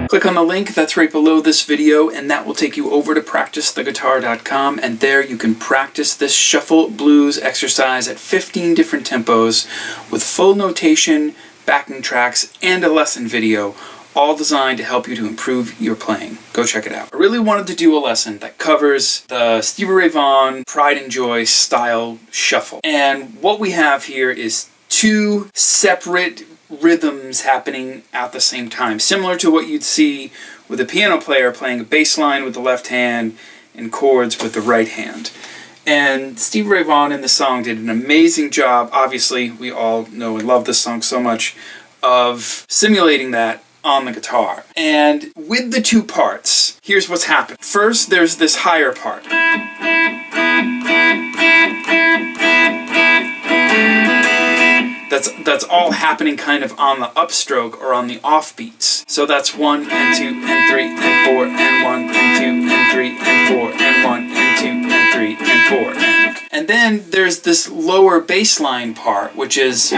Click on the link that's right below this video, and that will take you over to practicetheguitar.com, and there you can practice this shuffle blues exercise at 15 different tempos with full notation, backing tracks, and a lesson video, all designed to help you to improve your playing. Go check it out. I really wanted to do a lesson that covers the Stevie Ray Vaughan Pride and Joy style shuffle. And what we have here is two separate rhythms happening at the same time, similar to what you'd see with a piano player playing a bass line with the left hand and chords with the right hand. And Stevie Ray Vaughan in the song did an amazing job, obviously we all know and love this song so much, of simulating that on the guitar. And with the two parts, here's what's happened. First, there's this higher part. That's all happening kind of on the upstroke or on the offbeats. So that's 1 and 2 and 3 and 4 and 1 and 2 and 3 and 4 and 1 and 2 and 3 and 4. And then there's this lower bass line part, which is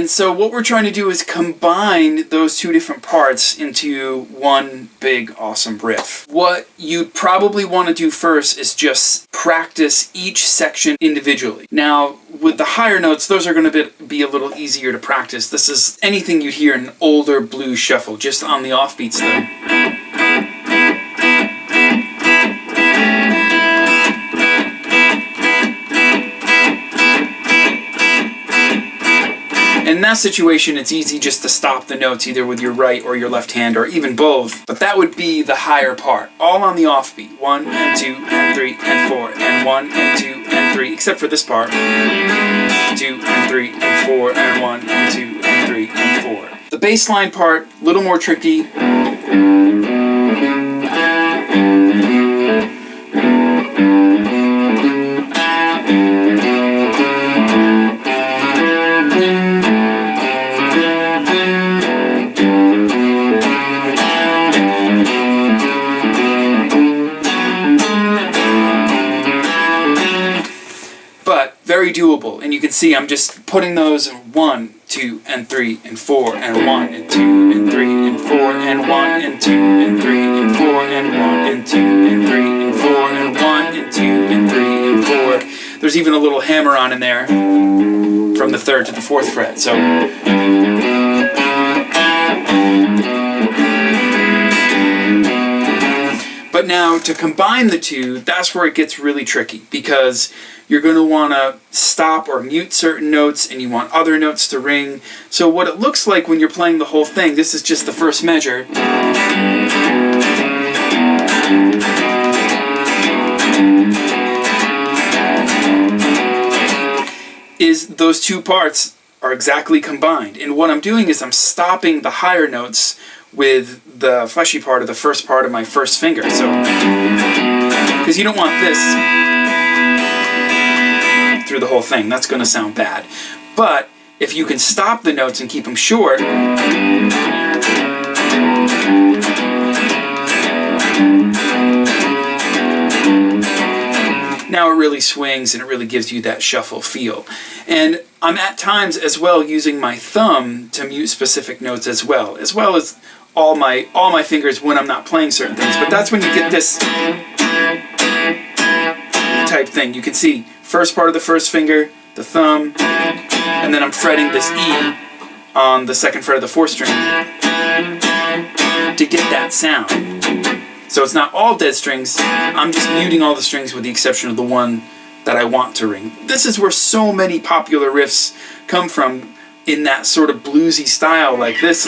so what we're trying to do is combine those two different parts into one big awesome riff. What you'd probably want to do first is just practice each section individually. Now, with the higher notes, those are going to be a little easier to practice. This is anything you'd hear in an older blues shuffle, just on the offbeats though. In that situation, it's easy just to stop the notes either with your right or your left hand, or even both. But that would be the higher part, all on the offbeat. 1 and 2 and 3 and 4 and 1 and 2 and 3, except for this part. 2 and 3 and 4 and 1 and 2 and 3 and 4. The bass line part, a little more tricky. Very doable, and you can see I'm just putting those in 1, 2, and 3, and 4, and 1, and 2, and 3, and 4, and 1, and 2, and 3, and 4, and 1, and 2, and 3, and 4, and 1, and 2, and 3, and 4. There's even a little hammer-on in there from the 3rd to the 4th fret, so. But now, to combine the two, that's where it gets really tricky, because you're going to want to stop or mute certain notes, and you want other notes to ring. So what it looks like when you're playing the whole thing, this is just the first measure, is those two parts are exactly combined. And what I'm doing is I'm stopping the higher notes with the fleshy part of the first part of my first finger. So, because you don't want this through the whole thing, that's going to sound bad. But if you can stop the notes and keep them short, now it really swings and it really gives you that shuffle feel. And I'm at times as well using my thumb to mute specific notes as well as all my fingers when I'm not playing certain things. But that's when you get this type thing. You can see first part of the first finger, the thumb, and then I'm fretting this E on the 2nd fret of the 4th string to get that sound. So it's not all dead strings, I'm just muting all the strings with the exception of the one that I want to ring. This is where so many popular riffs come from, in that sort of bluesy style like this.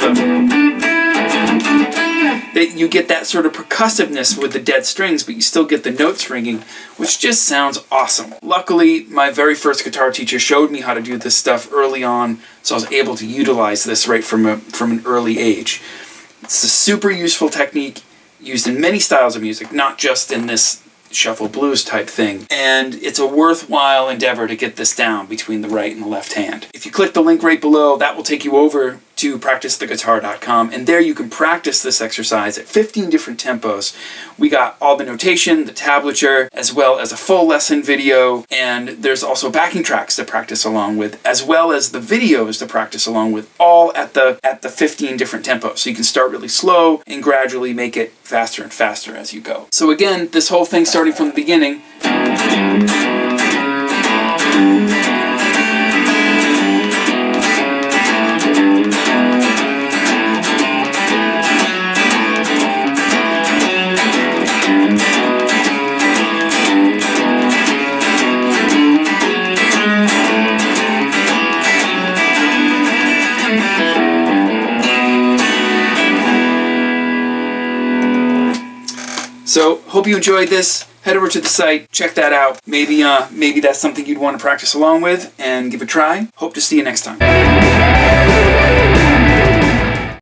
That you get that sort of percussiveness with the dead strings, but you still get the notes ringing, which just sounds awesome. Luckily, my very first guitar teacher showed me how to do this stuff early on, so I was able to utilize this right from an early age. It's a super useful technique used in many styles of music, not just in this shuffle blues type thing, and it's a worthwhile endeavor to get this down between the right and the left hand. If you click the link right below, that will take you over to practicetheguitar.com, and there you can practice this exercise at 15 different tempos. We got all the notation, the tablature, as well as a full lesson video, and there's also backing tracks to practice along with, as well as the videos to practice along with, all at the 15 different tempos. So you can start really slow and gradually make it faster and faster as you go. So again, this whole thing starting from the beginning. So, hope you enjoyed this. Head over to the site, check that out. Maybe that's something you'd want to practice along with and give a try. Hope to see you next time.